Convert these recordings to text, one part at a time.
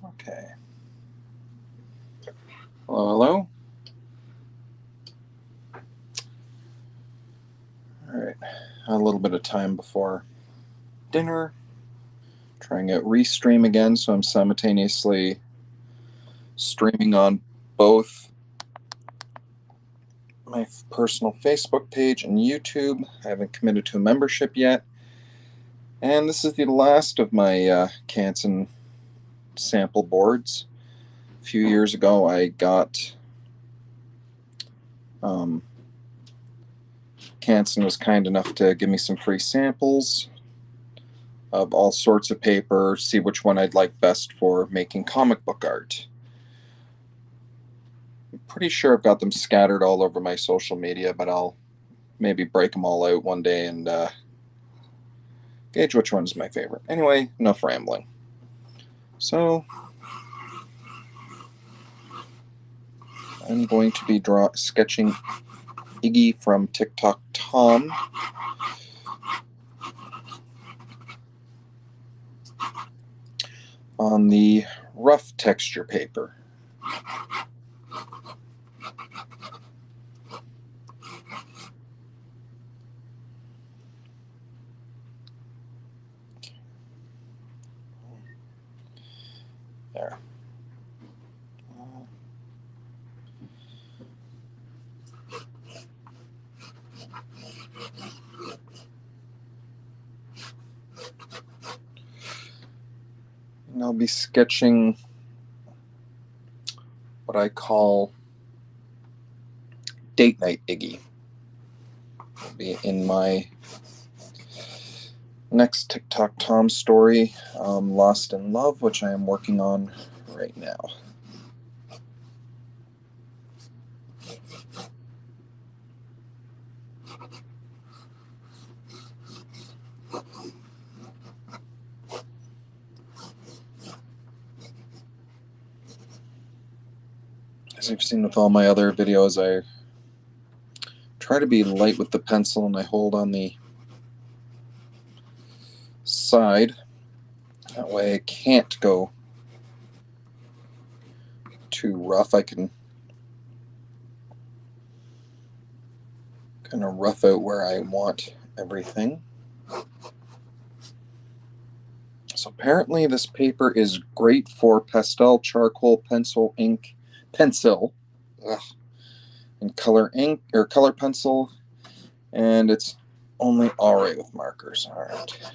Okay. Hello, hello. All right. A little bit of time before dinner. Trying out Restream again, so I'm simultaneously streaming on both my personal Facebook page and YouTube. I haven't committed to a membership yet. And this is the last of my Canson sample boards. A few years ago, I got Canson was kind enough to give me some free samples of all sorts of paper, see which one I'd like best for making comic book art. I'm pretty sure I've got them scattered all over my social media, but I'll maybe break them all out one day and gauge which one's my favorite. Anyway, enough rambling. So I'm going to be sketching Iggy from Tic Toc Tom. On the rough texture paper. There. And I'll be sketching what I call Date Night Iggy. It'll be in my next Tic Toc Tom story, Lost in Love, which I am working on right now. As you've seen with all my other videos, I try to be light with the pencil and I hold on the side. That way I can't go too rough. I can kind of rough out where I want everything. So apparently this paper is great for pastel, charcoal, pencil, ink, pencil, and color ink or color pencil, and it's only alright with markers. All right.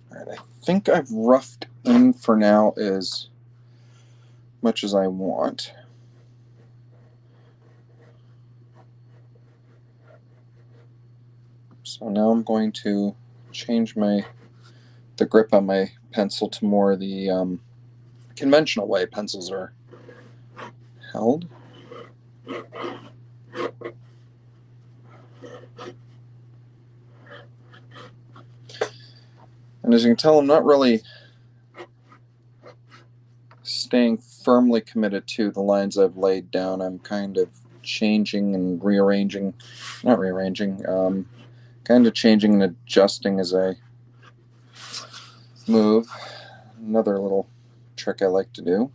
Alright, I think I've roughed in for now as much as I want. So now I'm going to change the grip on my pencil to more the conventional way pencils are held. And as you can tell, I'm not really staying firmly committed to the lines I've laid down. I'm kind of changing and rearranging, not rearranging, kind of changing and adjusting as I move. Another little trick I like to do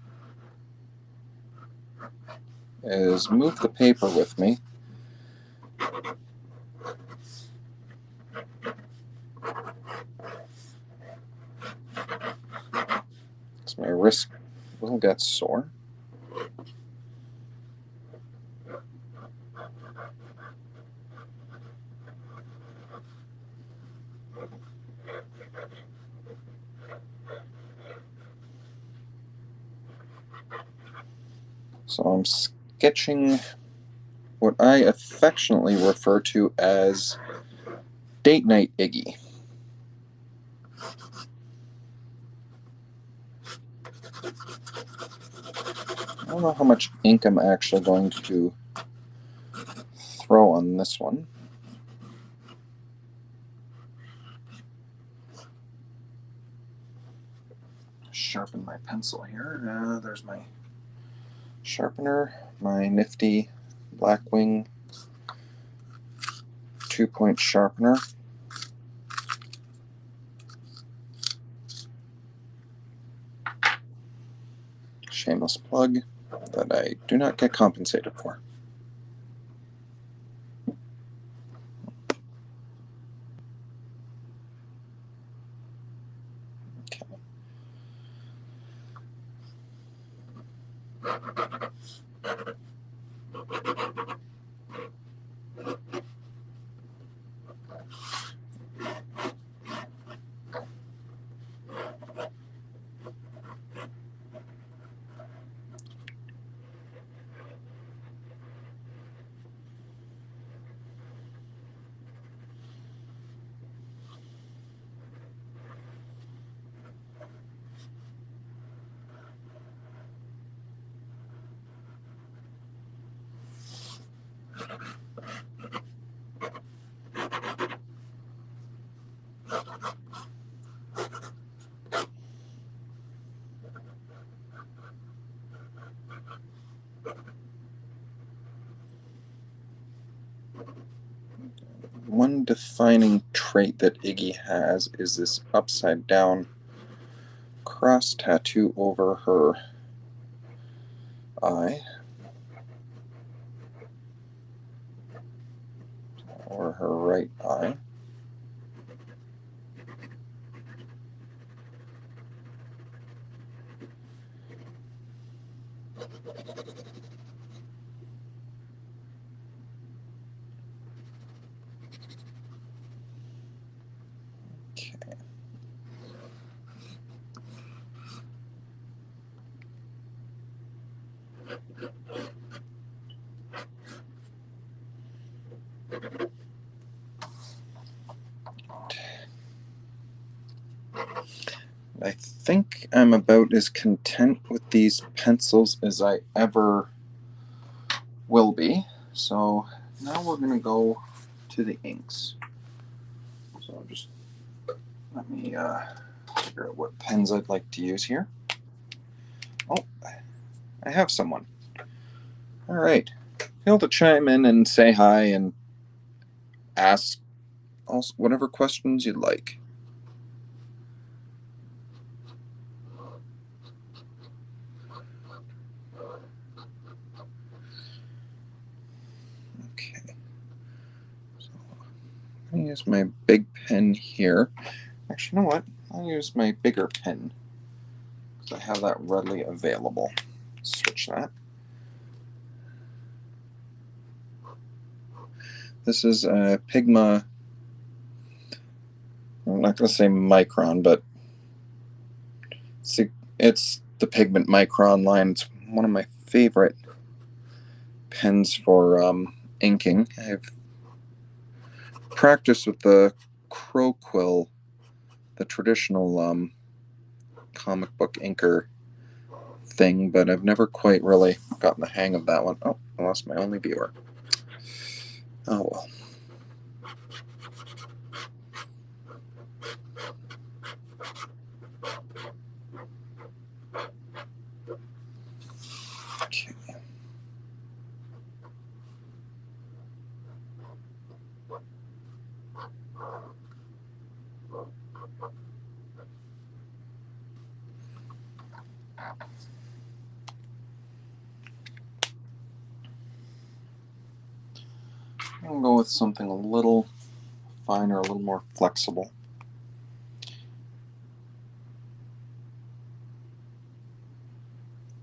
is move the paper with me Because my wrist will get sore. So I'm sketching what I affectionately refer to as Date Night Iggy. I don't know how much ink I'm actually going to throw on this one. Sharpen my pencil here. There's my sharpener, my nifty Blackwing 2-point sharpener. Shameless plug that I do not get compensated for. Okay. One defining trait that Iggy has is this upside down cross tattoo over her eye, or her right eye. Okay. I think I'm about as content with these pencils as I ever will be. So now we're going to go to the inks. So just let me figure out what pens I'd like to use here. Oh, I have someone. All right. Feel to chime in and say hi and ask also whatever questions you'd like. Okay. So I'm going to use my big pen here. Actually, you know what? I'll use my bigger pen because I have that readily available. Switch that. This is a Pigma. I'm not going to say micron, but it's the Pigment Micron line. It's one of my favorite pens for inking. I've practiced with the Crow Quill, the traditional comic book inker thing, but I've never quite really gotten the hang of that one. Oh, I lost my only viewer. Oh well. Okay. I'll go with something a little finer, a little more flexible.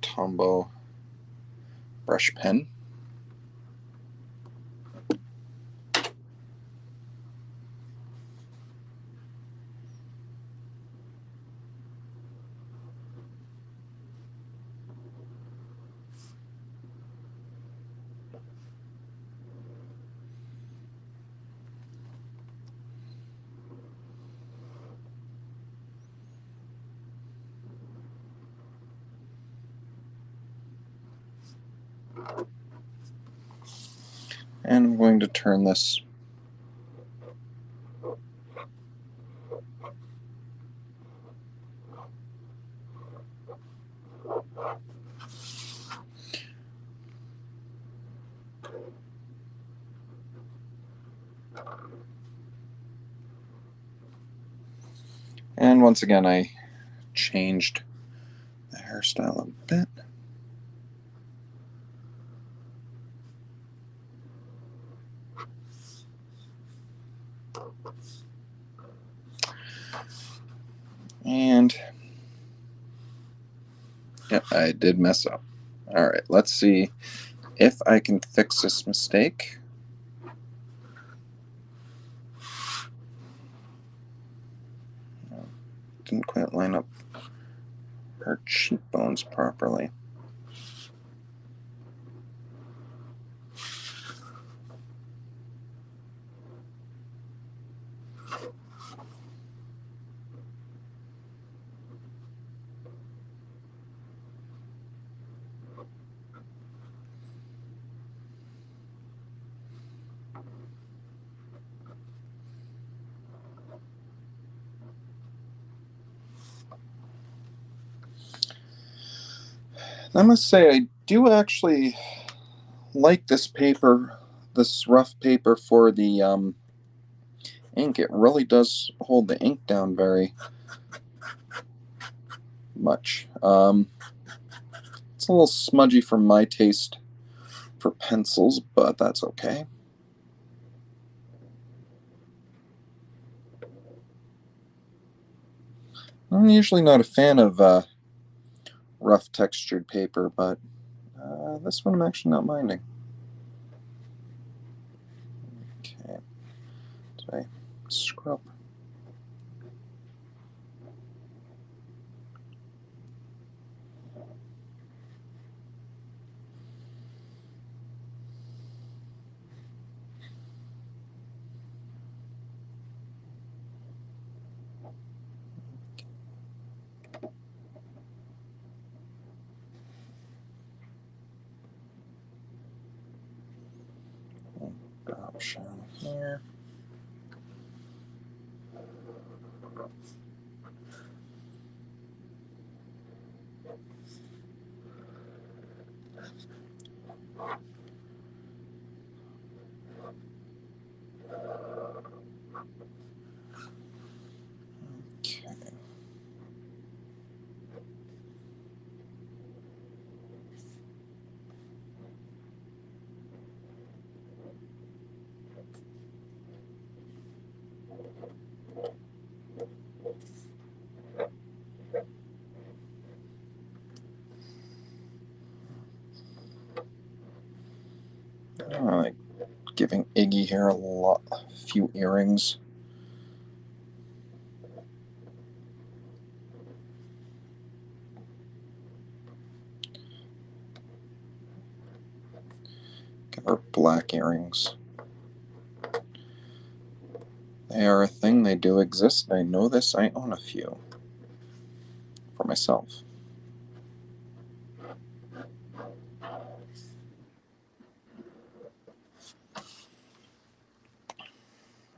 Tombow brush pen. And I'm going to turn this and once again I changed the hairstyle a bit. And yeah, I did mess up. Alright, let's see if I can fix this mistake. Didn't quite line up her cheekbones properly. I must say, I do actually like this paper, this rough paper for the ink. It really does hold the ink down very much. It's a little smudgy for my taste for pencils, but that's okay. I'm usually not a fan of rough textured paper, but this one I'm actually not minding. Okay, so I scrub. Option here. Okay. I like giving Iggy here a few earrings. Give her black earrings. They are a thing, they do exist. I know this, I own a few for myself.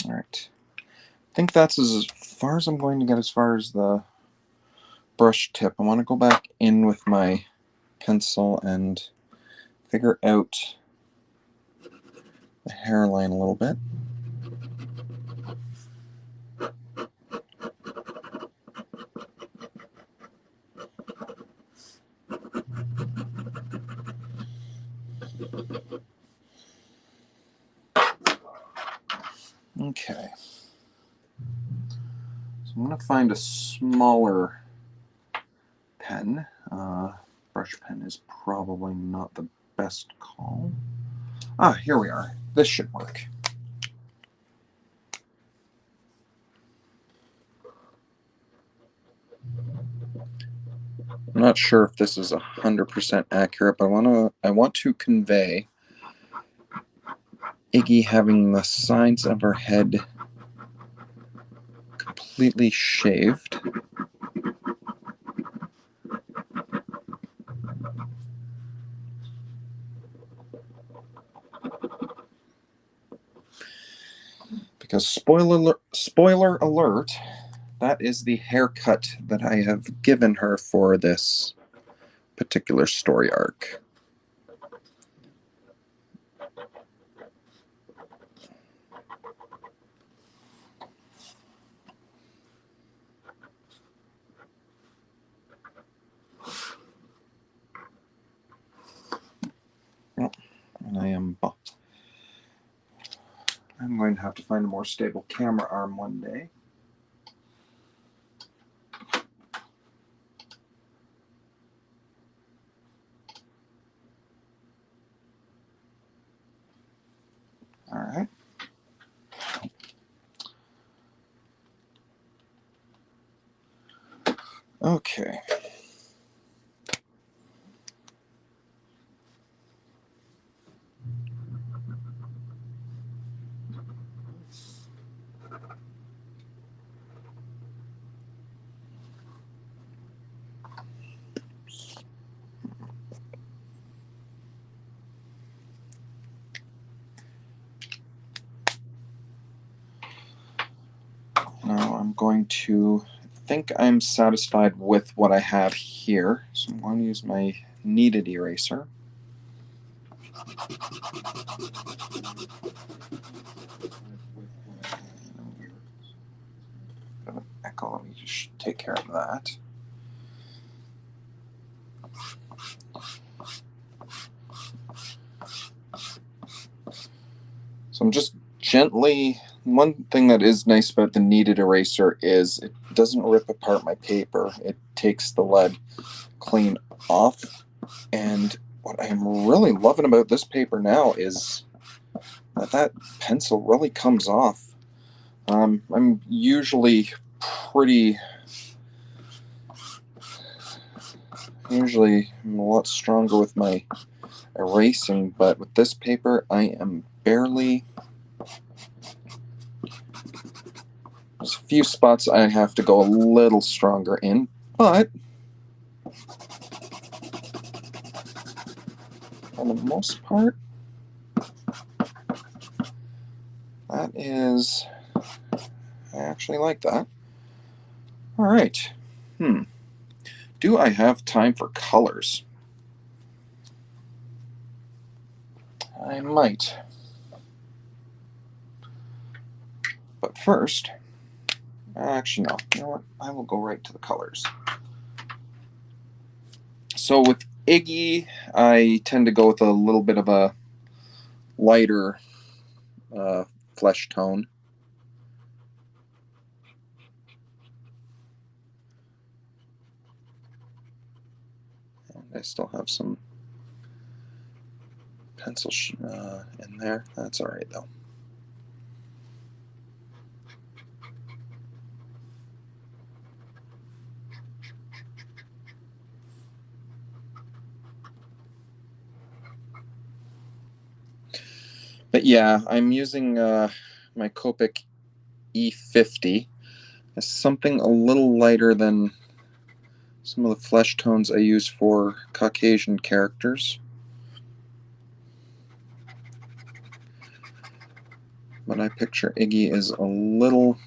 Alright. I think that's as far as I'm going to get as far as the brush tip. I want to go back in with my pencil and figure out the hairline a little bit. Okay. So I'm going to find a smaller pen. Brush pen is probably not the best call. Ah, here we are. This should work. I'm not sure if this is 100% accurate, but I want to convey Iggy having the sides of her head completely shaved. Because spoiler alert, that is the haircut that I have given her for this particular story arc. Well, and I'm going to have to find a more stable camera arm one day. All right. Okay. Now I'm going to think I'm satisfied with what I have here. So I'm going to use my kneaded eraser. Echo, let me just take care of that. So I'm just gently, one thing that is nice about the kneaded eraser is it doesn't rip apart my paper. It takes the lead clean off. And what I'm really loving about this paper now is that pencil really comes off. I'm usually I'm a lot stronger with my erasing, but with this paper I am barely. There's a few spots I have to go a little stronger in, but for the most part, that is, I actually like that. All right. Do I have time for colors? I might. But first, actually no, you know what? I will go right to the colors. So with Iggy, I tend to go with a little bit of a lighter flesh tone. And I still have some pencil in there. That's all right though. But yeah, I'm using my Copic E50 as something a little lighter than some of the flesh tones I use for Caucasian characters. But I picture Iggy as a little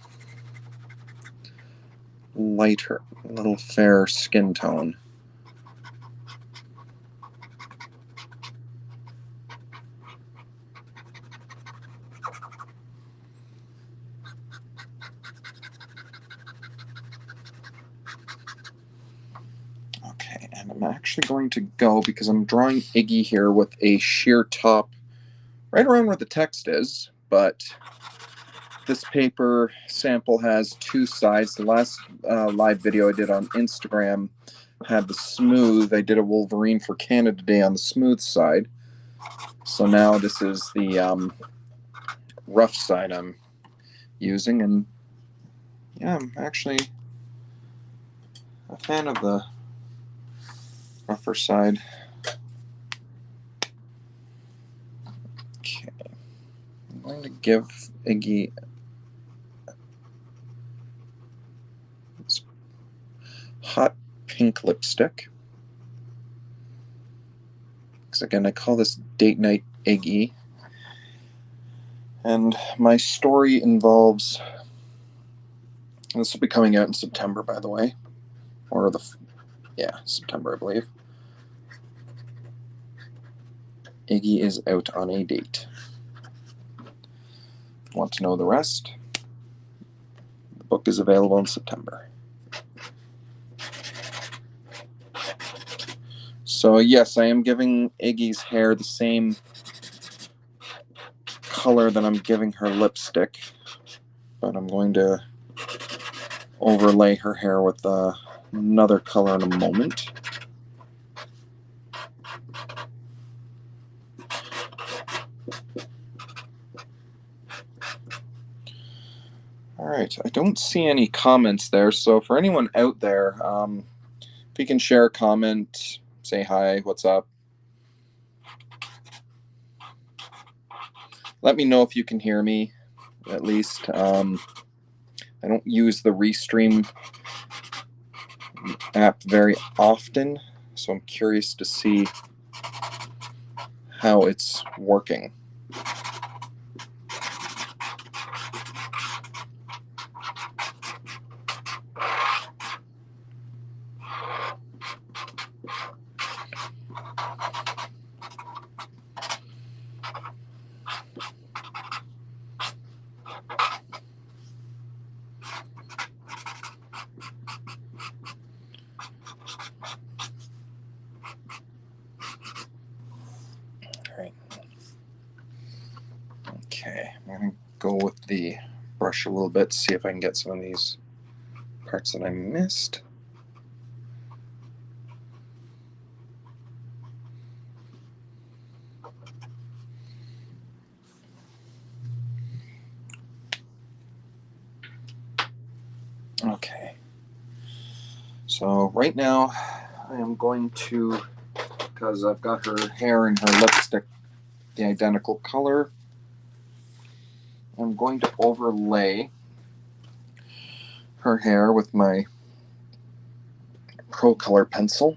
lighter, a little fair skin tone. Okay, and I'm actually going to go, because I'm drawing Iggy here with a sheer top right around where the text is, but This paper sample has two sides. The last live video I did on Instagram had the smooth. I did a Wolverine for Canada Day on the smooth side. So now this is the rough side I'm using, and yeah, I'm actually a fan of the rougher side. Okay, I'm going to give Iggy this hot pink lipstick. Because again, I call this Date Night Iggy. And my story involves, this will be coming out in September, by the way, or September, I believe. Iggy is out on a date. Want to know the rest? The book is available in September. So yes, I am giving Iggy's hair the same color that I'm giving her lipstick, but I'm going to overlay her hair with another color in a moment. Alright, I don't see any comments there, so for anyone out there, if you can share a comment, say hi, what's up. Let me know if you can hear me, at least. I don't use the Restream app very often, so I'm curious to see how it's working. Okay, I'm going to go with the brush a little bit, see if I can get some of these parts that I missed. Okay, so right now I am going to, because I've got her hair and her lipstick the identical color, I'm going to overlay her hair with my Pro Color pencil.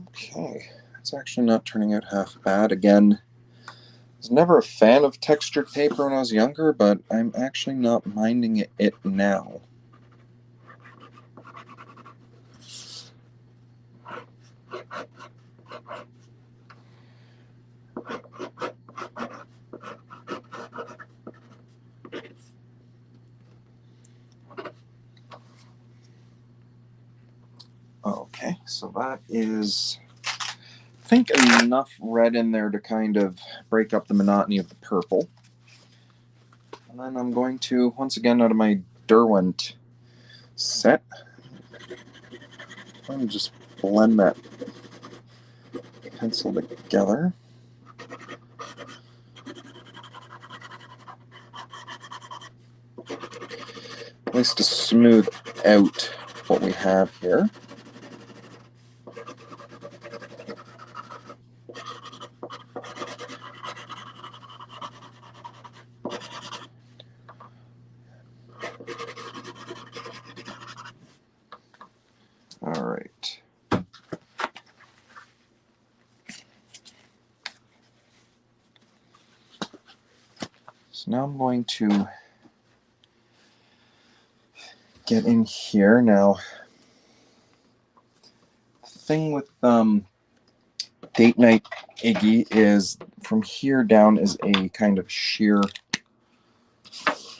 Okay, it's actually not turning out half bad. Again, I was never a fan of textured paper when I was younger, but I'm actually not minding it now. Okay, so that is, I think, enough red in there to kind of break up the monotony of the purple. And then I'm going to, once again, out of my Derwent set, I'm going to just blend that pencil together. At least to smooth out what we have here. All right. So now I'm going to get in here. Now, thing with Date Night Iggy is from here down is a kind of sheer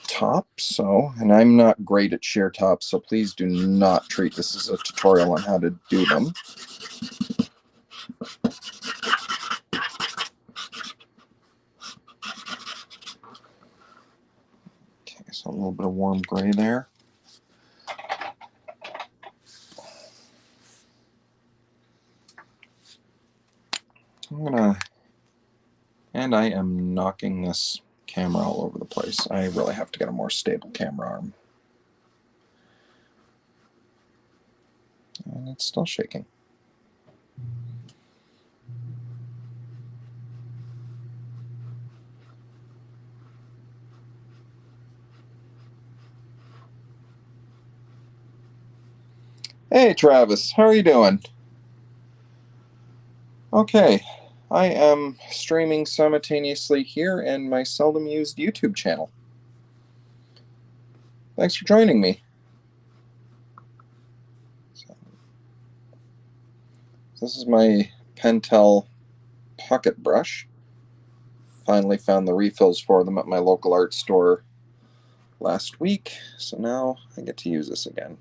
top. So, and I'm not great at sheer tops, so please do not treat this as a tutorial on how to do them. Okay, so a little bit of warm gray there. And I am knocking this camera all over the place. I really have to get a more stable camera arm. And it's still shaking. Hey Travis, how are you doing? Okay, I am streaming simultaneously here and my seldom used YouTube channel. Thanks for joining me. So, this is my Pentel pocket brush. Finally found the refills for them at my local art store last week, so now I get to use this again.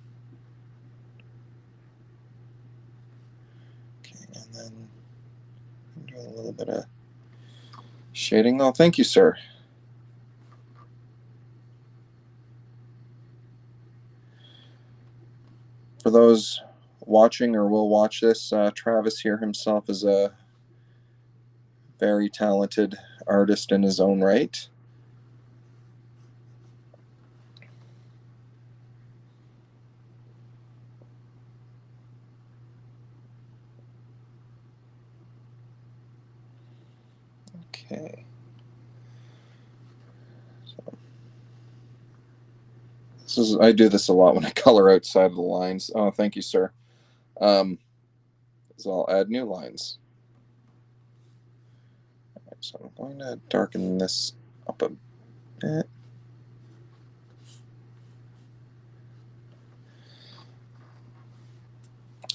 Okay, and then do a little bit of shading. Oh, thank you, sir. For those watching or will watch this, Travis here himself is a very talented artist in his own right. Okay. So I do this a lot when I color outside of the lines. Oh, thank you, sir. So I'll add new lines. Right, so I'm going to darken this up a bit.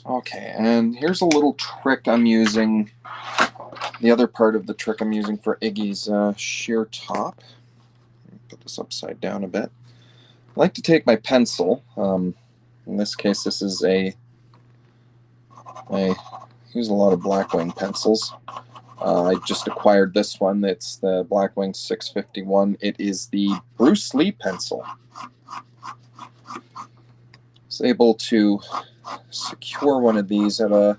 Okay, and here's a little trick I'm using. The other part of the trick I'm using for Iggy's sheer top. Put this upside down a bit. I like to take my pencil. In this case, this is I use a lot of Blackwing pencils. I just acquired this one. It's the Blackwing 651. It is the Bruce Lee pencil. I was able to secure one of these at a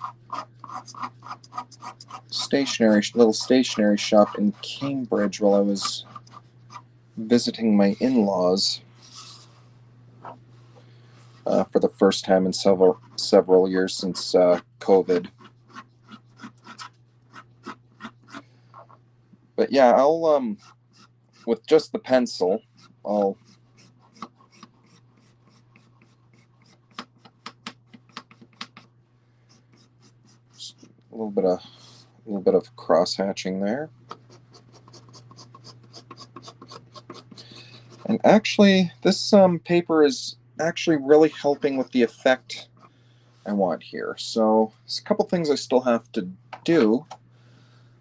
little stationery shop in Cambridge while I was visiting my in-laws for the first time in several years since COVID. But yeah, I'll with just the pencil, I'll a little bit of cross hatching there. And actually, this paper is actually really helping with the effect I want here. So there's a couple things I still have to do.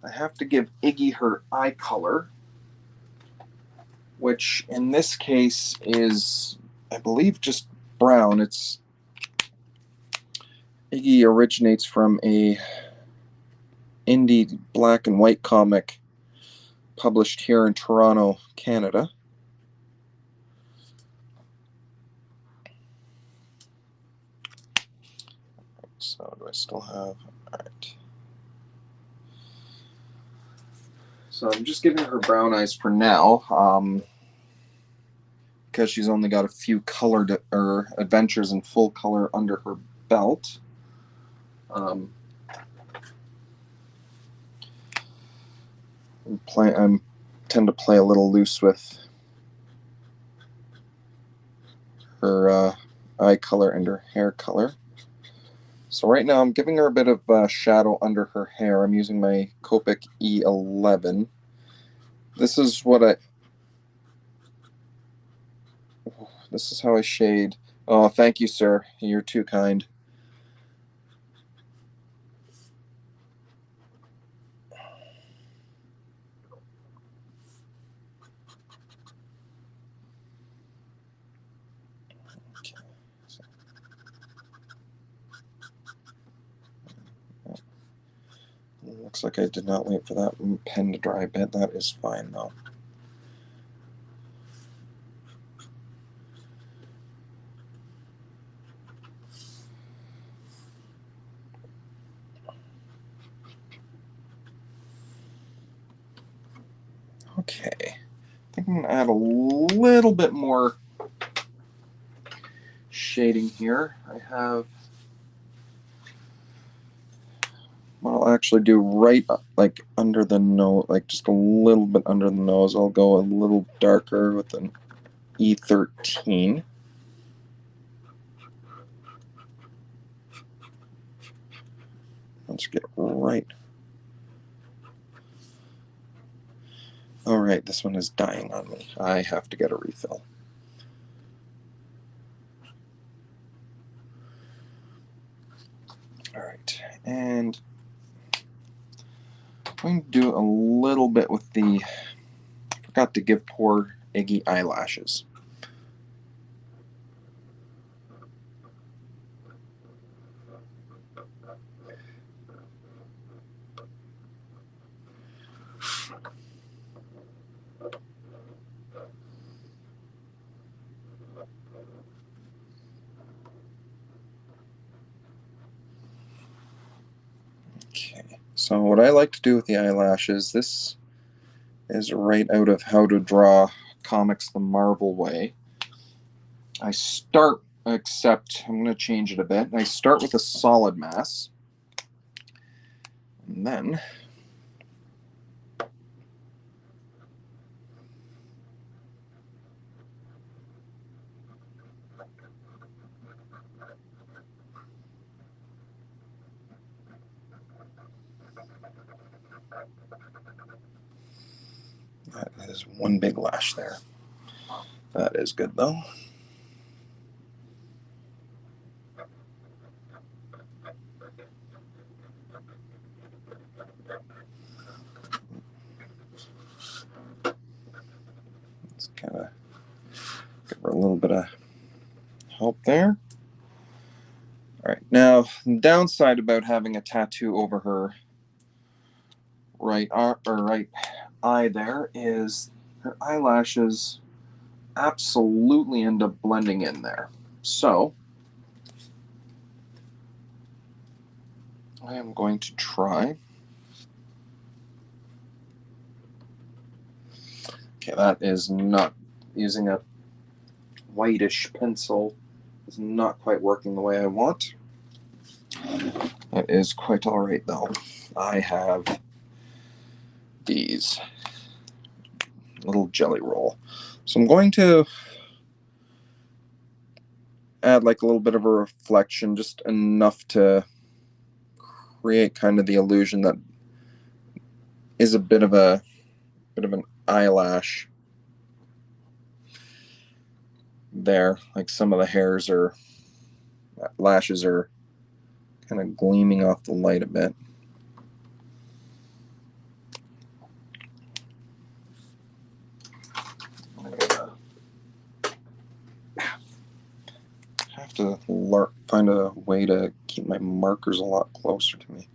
I have to give Iggy her eye color, which in this case is, I believe, just brown. Iggy originates from a indie black and white comic published here in Toronto, Canada. So do I still have? All right. So I'm just giving her brown eyes for now, because she's only got a few colored adventures in full color under her belt. I tend to play a little loose with her eye color and her hair color. So right now I'm giving her a bit of shadow under her hair. I'm using my Copic E11. This is how I shade. Oh, thank you, sir. You're too kind. Looks like I did not wait for that pen to dry a bit. That is fine though. Okay, I think I'm going to add a little bit more shading here. I have what I'll actually do right like under the nose, like just a little bit under the nose. I'll go a little darker with an E13. Let's get right. Alright, this one is dying on me. I have to get a refill. Alright, and I'm going to do a little bit with the, I forgot to give poor Iggy eyelashes. Okay, so what I like to do with the eyelashes, this is right out of How to Draw Comics the Marvel Way. I start, except I'm going to change it a bit. I start with a solid mass, and then that is one big lash there. That is good though. Let's kind of give her a little bit of help there. All right, now the downside about having a tattoo over her right eye there is her eyelashes absolutely end up blending in there. So I am going to try. Okay, that is not, using a whitish pencil is not quite working the way I want. That is quite all right though. I have these little jelly roll. So I'm going to add like a little bit of a reflection, just enough to create kind of the illusion that is a bit of an eyelash there. Like some of the hairs or lashes are kind of gleaming off the light a bit. I have to find a way to keep my markers a lot closer to me.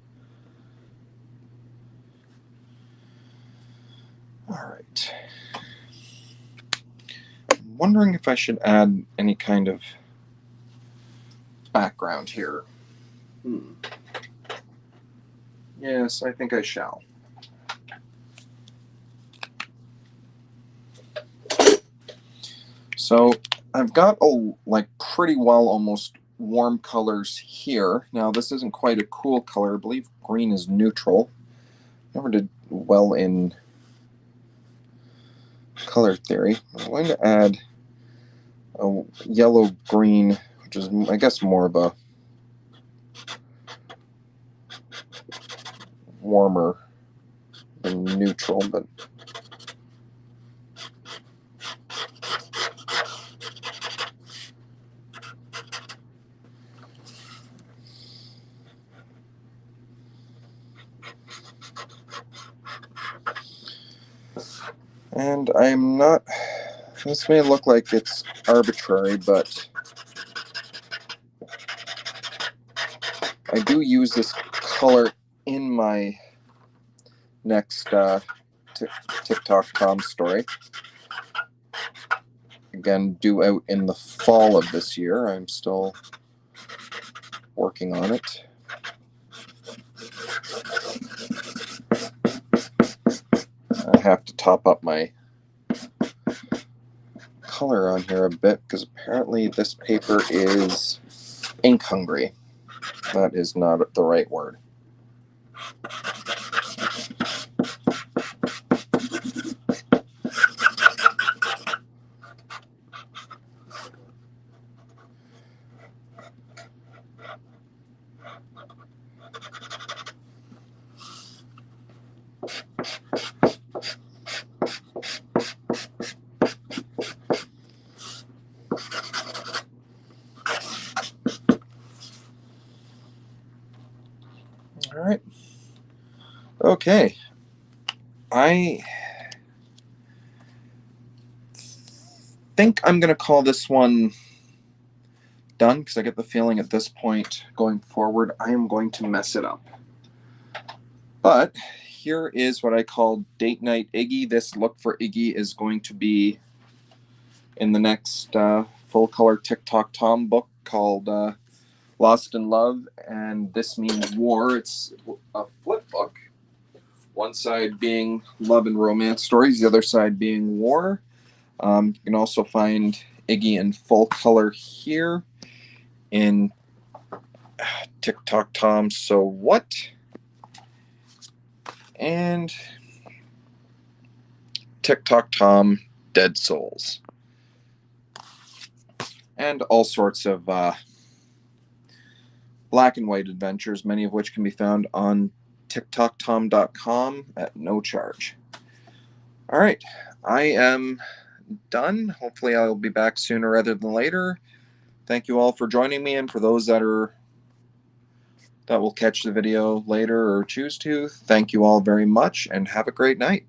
All right. I'm wondering if I should add any kind of background here. Yes, I think I shall. So I've got like pretty well almost warm colors here. Now this isn't quite a cool color. I believe green is neutral. Never did well in color theory. I'm going to add a yellow-green, which is, I guess, more of a warmer than neutral, but and I'm not, this may look like it's arbitrary, but I do use this color in my next Tic Toc Tom story. Again, due out in the fall of this year. I'm still working on it. I have to top up my color on here a bit because apparently this paper is ink hungry. That is not the right word. All right. Okay. I think I'm going to call this one done because I get the feeling at this point going forward I am going to mess it up. But here is what I call Date Night Iggy. This look for Iggy is going to be in the next full color Tic Toc Tom book called Lost in Love and This Means War. It's a flip book. One side being love and romance stories, the other side being war. You can also find Iggy in full color here in Tic Toc Tom So What? And Tic Toc Tom Dead Souls. And all sorts of black and white adventures, many of which can be found on TicTocTom.com at no charge. All right, I am done. Hopefully I'll be back sooner rather than later. Thank you all for joining me, and for those that will catch the video later or choose to, thank you all very much and have a great night.